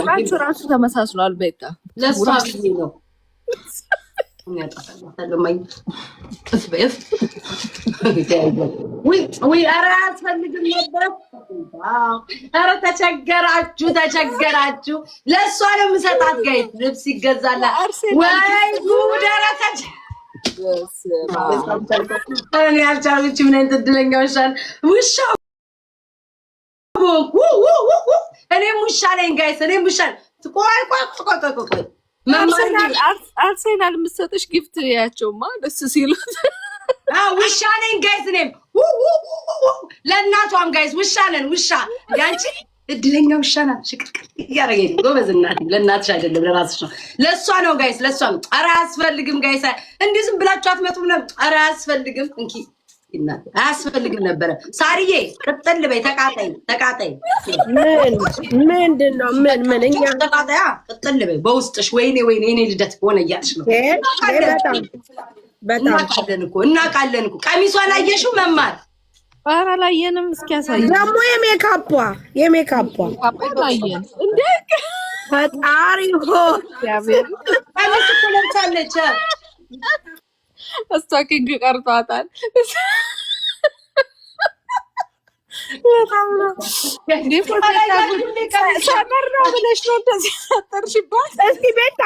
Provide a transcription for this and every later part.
ራሱ ራሱ ተመሳስሏል። በቃ ለሷ ነው ኧረ አያስፈልግም ነበር። ኧረ ተቸገራችሁ። ለእሷ ነው የምሰጣት። ጋይ ልብስ ይገዛላት ወይ ጉድ! ኧረ እኔ አልቻለችም። ምን አይነት እድለኛ ውሻ እኔም ውሻ ነኝ ጋይስ። እኔም ውሻ ቆይ አርሴናል የምትሰጥሽ ጊፍት ያቸውማ ደስ ሲሉት ውሻ ነኝ ጋይስ። እኔም ለእናቷም ጋይስ ውሻ ነን። ውሻ ያንቺ እድለኛ ውሻ ናት። ሽቅርቅር እያደረገኝ ጎበዝ እናቴ። ለእናትሽ አይደለም ለራስሽ ነው። ለእሷ ነው ጋይስ፣ ለእሷ ነው። ኧረ አያስፈልግም ጋይስ። እንዲህ ዝም ብላችሁ አትመጡም ነበር። ኧረ አያስፈልግም። እንኪ እናቴ አያስፈልግም ነበረ። ሳርዬ ቅጥል በይ። ተቃጠይ ምንድን ነው? ምን እኛ ተቃጠያ ቅጥል በይ በውስጥሽ። ወይኔ እኔ ልደት ሆነ እያልሽ ነው። እናውቃለን እኮ ቀሚሷን አየሽው መማር? ኧረ አላየንም። እስኪያሳይ ደግሞ የሜካፓ አላየን እንዴ? ፈጣሪ ቀሚስ እኮ ለብሳለች። ስቶኪንግ ቀርቷታል። ሰመር ነው ብለሽ ነው እንደዚህ አጠርሽባት? እስኪ ቤት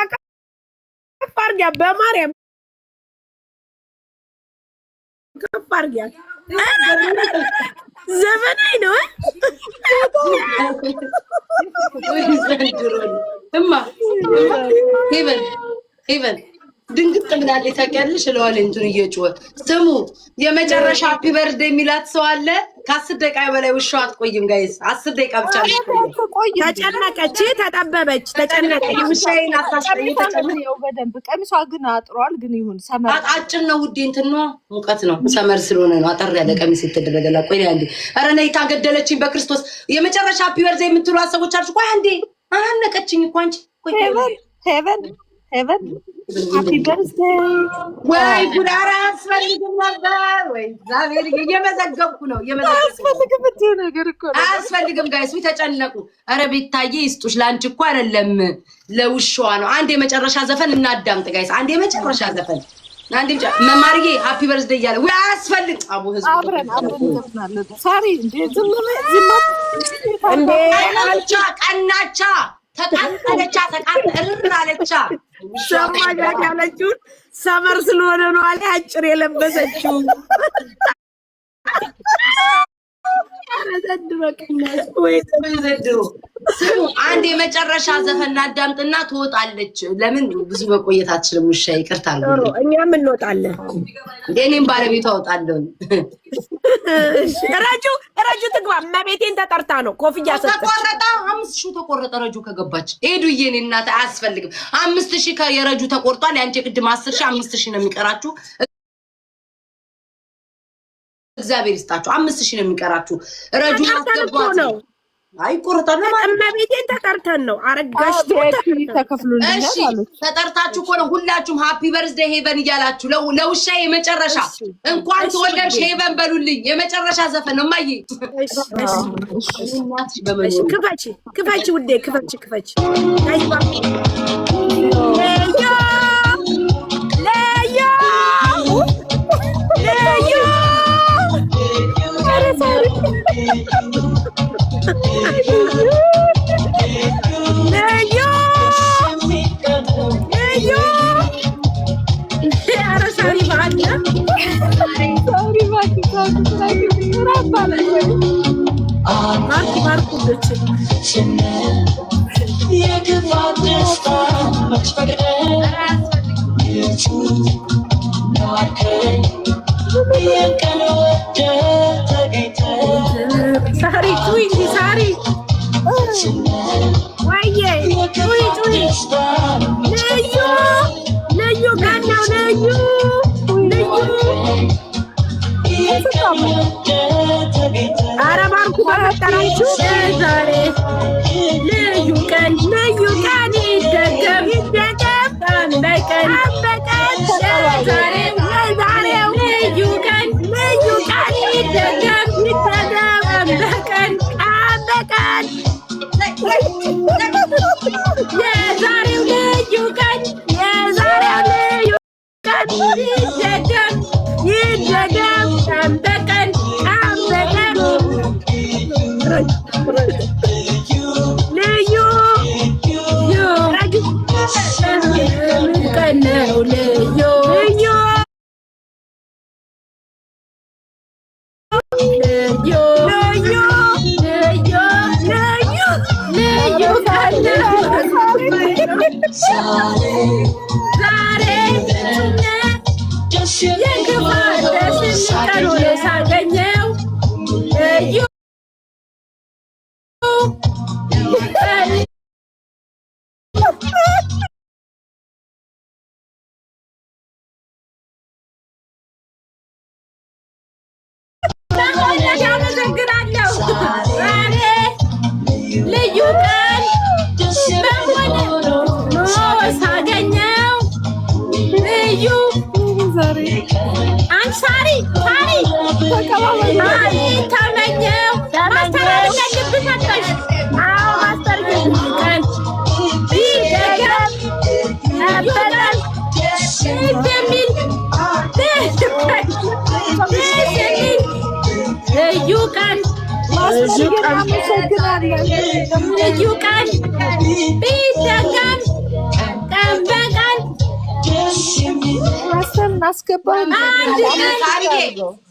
ከፍ አድርጊያ፣ በማርያም ከፍ አድርጊያ። ዘመናዊ ነው እማ ሄቨን ድንግጥ ብላለች። ታውቂያለሽ እለዋለሁ እንትን እየጮኸ ስሙ። የመጨረሻ ሃፒ በርዝዴ የሚላት ሰው አለ። ከ10 ደቂቃ በላይ ውሻው አትቆይም ጋይስ። 10 ደቂቃ ብቻ ነው። ተጨነቀች፣ ተጠበበች፣ ተጨነቀች። ውሻዬን አታስጠይ። በደንብ ቀሚሷ ግን አጥሯል። ግን ይሁን ሰመር አጭር ነው ውዴ። እንትን ነው ሙቀት ነው። ሰመር ስለሆነ ነው አጠር ያለ ቀሚስ የተደረገላት። ቆይ አንዴ። ኧረ ነይ ታገደለችኝ በክርስቶስ። የመጨረሻ ሃፒ በርዝዴ የምትሏት ሰዎች አልሽ። ቆይ አንዴ አነቀችኝ እኮ አንቺ። ቆይ ሄቨን ሃፒ በርዝዴይ ወይ ጉድ! ኧረ አያስፈልግም ነበር ወይ እግዚአብሔር። እየመዘገብኩ ነው። አያስፈልግም ጋይስ። ተጨነቁ። ኧረ ቤታዬ ይስጡሽ። ለአንቺ እኮ አይደለም ለውሻዋ ነው። አንድ የመጨረሻ ዘፈን እናዳምጥ ጋይስ። አንድ የመጨረሻ ዘፈን መማርዬ ሃፒ በርዝዴይ እያለ ወይ አያስፈልግ አቡ ህዝብ አብረን እንዘፍናለን። ሳሪ እንዴ ቀናቻ ተቃጠለቻ እርራለቻ። ሰማጃት ያለችውን ሰመር ስለሆነ ነው አለ አጭር የለበሰችው። ዘንድሮ አንድ የመጨረሻ ዘፈን እናዳምጥና ትወጣለች። ለምን ብዙ መቆየት አትችልም። ውሻ ይቅርታ አለ። እኛም እንወጣለን። እኔም ባለቤቷ እወጣለሁ። ረጁ ትግባ። እመቤቴን ተጠርታ ነው ኮፍያ ተቆረጠ። 5000 ተቆረጠ። ረጁ ከገባች ሄዱዬ። እኔ እናት አያስፈልግም። 5000 የረጁ ተቆርጧል። ያንቺ ቅድም 10000 5000 ነው የሚቀራችሁ። እግዚአብሔር ይስጣችሁ። 5000 ነው የሚቀራችሁ። ረጁ አስገቧት ነው። አይ ቆርጣና እመቤቴን ተጠርተን ነው። አረጋሽ ተከፍሉልኛል አለች። ተጠርታችሁ እኮ ነው ሁላችሁም ሃፒ በርዝዴይ ሄቨን እያላችሁ ለውሻ የመጨረሻ እንኳን ተወለድሽ ሄቨን በሉልኝ። የመጨረሻ ዘፈን ነው ማዬ። ክፈች ውዴ፣ ክፈች አረባርኩ በፈጠራችሁ ዛሬ ልዩ ቀን ይደገም ቀን በቀን ዛሬው ልዩ ቀን ይደገም ቀን በቀን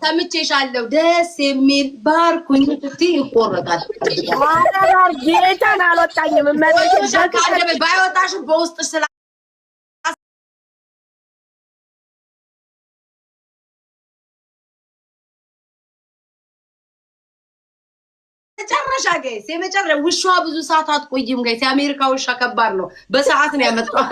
ሰምቼሻለሁ ደስ የሚል ባርኩኝ ስትይ ይቆረጣል። ጌታን አልወጣኝም ባይወጣሽም በውስጥ ስላ መጨረሻ ጋይስ የመጨረሻ ውሻዋ ብዙ ሰዓት አትቆይም ጋይስ። የአሜሪካ ውሻ ከባድ ነው። በሰዓት ነው ያመጣው።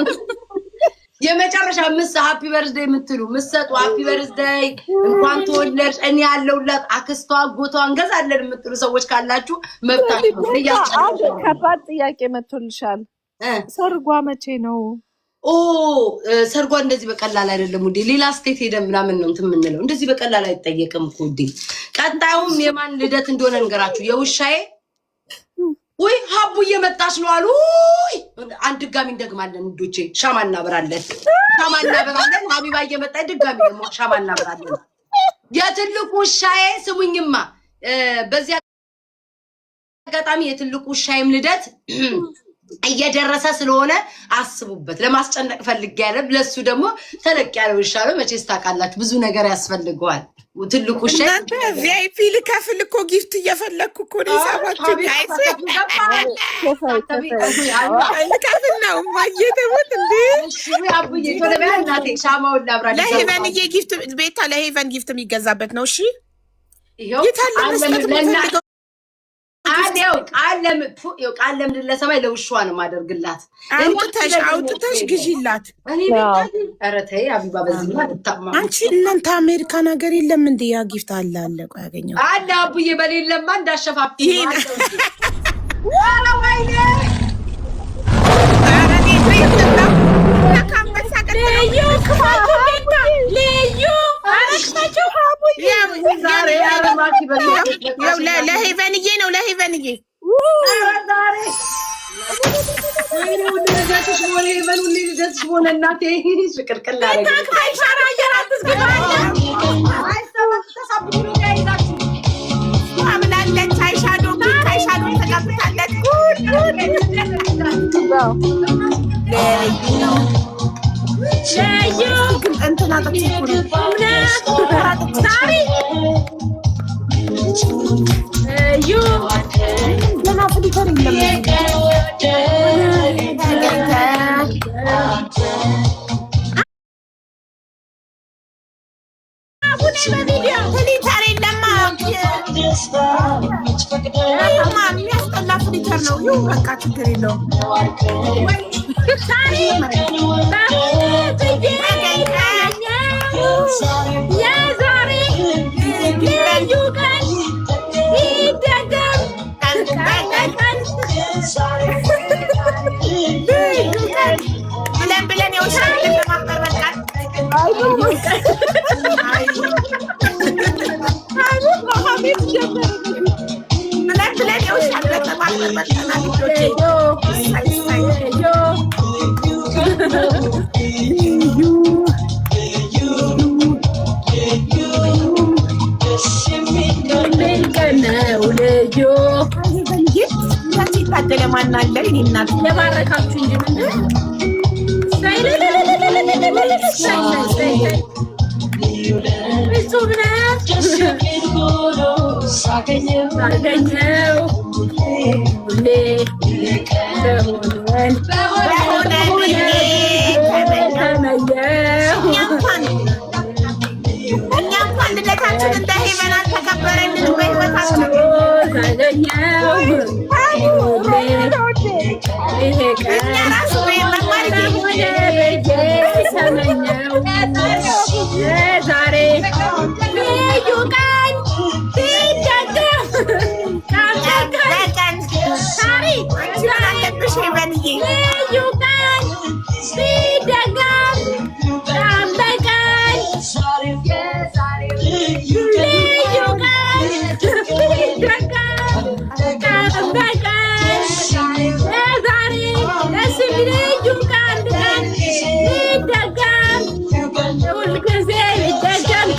የመጨረሻ ሃፒ በርዝዴይ የምትሉ ምሰጡ ሃፒ በርዝዴይ እንኳን ተወለድሽ እኔ ያለውላት አክስቷ አጎቷ እንገዛለን የምትሉ ሰዎች ካላችሁ መብታችሁ ነው። ከባድ ጥያቄ መጥቶልሻል። ሰርጓ መቼ ነው? ሰርጓ እንደዚህ በቀላል አይደለም ውዴ። ሌላ ስቴት ሄደን ምናምን ነው እንትን የምንለው። እንደዚህ በቀላል አይጠየቅም እኮ ውዴ። ቀጣዩም የማን ልደት እንደሆነ እንገራችሁ። የውሻዬ ወይ ሀቡ እየመጣች ነው አሉ። አንድ ድጋሚ እንደግማለን ውዶቼ። ሻማ እናበራለን። ሀቢባ እየመጣች ድጋሚ ደግሞ ሻማ እናበራለን። የትልቁ ውሻዬ ስሙኝማ፣ በዚህ አጋጣሚ የትልቁ ውሻዬም ልደት እየደረሰ ስለሆነ አስቡበት። ለማስጨነቅ ፈልጌ ያለ ለሱ ደግሞ ተለቅ ያለው ውሻ ነው። መቼስ ታውቃላችሁ ብዙ ነገር ያስፈልገዋል። ትልቁ ውሻ እናንተ ቪአይፒ ልከፍል እኮ ጊፍት እየፈለግኩ እኮ ነው። ይሳባችሁ ጋይስ ልከፍል ነው ማየተውት እንዴ አቡዬ ቶለቢያ እናቴ ሻማውን ላብራ ለሄቨንዬ ጊፍት ቤታ ለሄቨን ጊፍት የሚገዛበት ነው። እሺ ይታለ መስጠት ቃል ለምድር ለሰማይ ለውሻዋ ነው ማደርግላት። አውጥተሽ ግዢላት። ኧረ ተይ አቢባ በዚህ አንቺ እናንተ አሜሪካን ሀገር የለም እንደ ያ ጊፍት አለ እኮ ያገኘው አለ አቡዬ በሌለማ እንዳሸፋፍ ለሄቨንዬ ነው ለሄቨንዬ አምላለች። አይሻዶ ተቀብታለች። እንትና ገና ፍሊተር ፍሊተር የለማ የሚያስጠላ ፍሊተር ነው። ይሁ በቃ ችግር የለውም። ብለን የውሻ ለማበረቃት ብለን የውሻ ታደለ ማን አለ? እኔ እናት የባረካችሁ እንጂ ምንድን ሳገኘው ሁሌ እኛ እንኳን ልደታችን እንደ ሄቨን አልተከበረልንም በህይወታችን ይሄ ቀን ራሱ ዛሬ ልዩ ቀን ሲደገም በቀን አለብሽ ሄቨንዬ ልዩ ቀን ሲደገም ቀን በቀን ልዩ ቀን ሲደገም ቀን በቀን ዛሬ ደስ ልዩ ቀን ሲደገም ሁልጊዜ ይደገም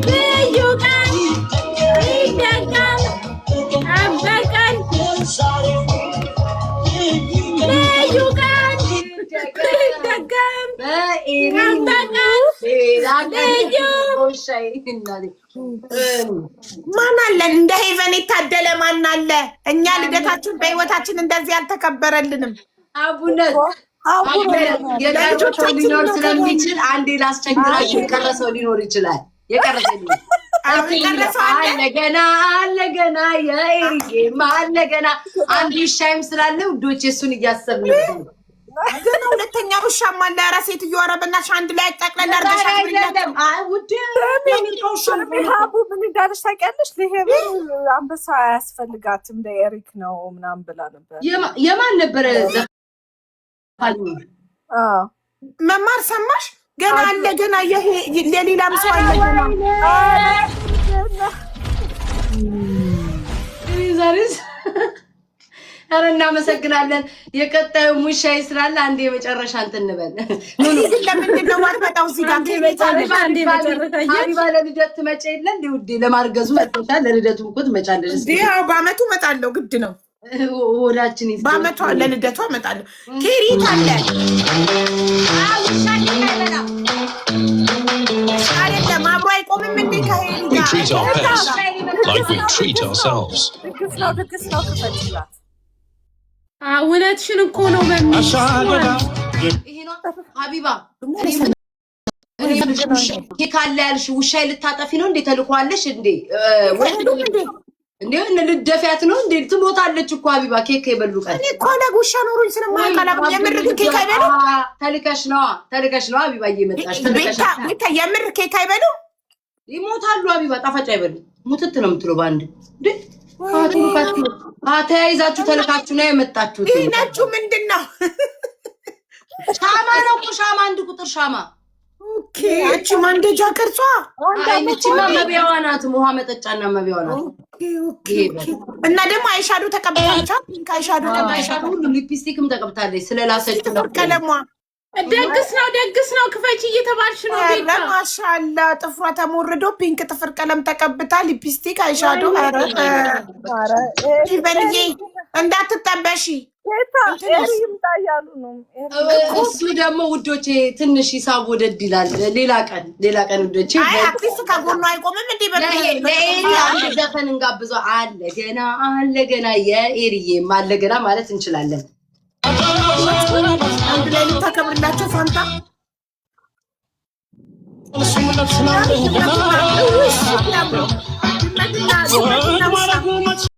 ልዩ ቀን ሲደገም ቀን በቀን ልዩ ቀን ሲደገም ቀን በቀን ልዩ ማን አለን እንደ ሄቨን የታደለ ማን አለ? እኛ ልደታችን በህይወታችን እንደዚህ አልተከበረልንም። አቡነት የቀረሰው ሊኖር ስለሚችል አንዴ ላስቸግራችሁ። የቀረሰው ሊኖር ይችላል። የቀረሰው አለ ገና የኤሪጌም አለ ገና አንድ ሻይም ስላለ ውዶች እሱን እያሰብን ነው። ገና ሁለተኛ ውሻም አለ። ኧረ ሴትዮዋ ኧረ በእናትሽ አንድ ላይ ጠቅለል አድርገሽ ሀቡ ምን እንዳለች ታውቂያለሽ? ለሄቨን አንበሳ አያስፈልጋትም ለኤሪክ ነው ምናምን ብላ ነበር። የማን ነበረ? መማር ሰማሽ? ገና አለ ገና ለሌላም ሰው አለ ገና ዛሬስ ኧረ እናመሰግናለን። የቀጣዩ ሙሻይ ስላለ አንዴ የመጨረሻ እንትን እንበል። ለምንድን ነው ማትመጣው? እዚህ ጋር ሀቢባ ለልደት ትመጪ የለ እንደ ውዴ ለማርገዙ መጥቶሻል። ለልደቱ እኮ ትመጫለሽ። ያው በአመቱ እመጣለሁ፣ ግድ ነው። ወዳችን በአመቷ ለልደቷ እመጣለሁ። ኬሪት አለ አይደለም አብሮ አይቆምም እንዴ? treat our pets like we treat ourselves. ድግስ ነው ክፈችላት። እውነትሽን እኮ ነው። ይሄ ነው ሀቢባ ኬክ አለ ያልሽ ውሻዬ ልታጠፊ ነው እንዴ? ተልኳለሽ እንዴ? እንዴ ልደፊያት ነው እንዴ? ትሞታለች እኮ ሀቢባ። ኬክ የበሉ ቀን እኔ እኮ ለጉሻ ኖሮኝ ስለማይቀላ የምር ኬክ አይበሉ። ተልከሽ ነው ሀቢባ እየመጣሽ ቤታ የምር ኬክ አይበሉ። ይሞታሉ ሀቢባ። ጣፋጭ አይበሉ። ሙትት ነው የምትለው በአንድ ተያይዛችሁ ተልካችሁ ነው የመጣችሁት። ይሄ ነጩ ምንድን ነው? ሻማ ነው እኮ ሻማ፣ አንድ ቁጥር ሻማ። ኦኬ እቺ ማንደጃ ቅርጿ አይነችማ መቢያዋ ናት። ውሃ መጠጫና መቢያዋ ናት። ኦኬ እና ደግሞ አይሻዶ ተቀብታለች። ፒንክ አይሻዶ ተቀብታለች። ሁሉ ሊፕስቲክም ተቀብታለች። ስለላሰች ነው ቀለሟ። ደግስ ነው ክፈች እየተባልሽ ነው። ቤታ ማሻአላ ጥፍሯ ተሞርዶ ፒንክ ጥፍር ቀለም ተቀብታ ሊፕስቲክ አይሻዶ። ኧረ በልዬ እንዳትጠበሺ። እሱ ደግሞ ውዶቼ ትንሽ ሂሳብ ወደድ ይላል። ሌላ ቀን ውዶቼ አክቲስ ከጎኑ አይቆምም እንዴ? ለኤሪ አንድ ዘፈን እንጋብዘው። አለ ገና የኤሪዬም አለ ገና ማለት እንችላለን። አንድ ላይ ልታከብርላቸው ፋንታ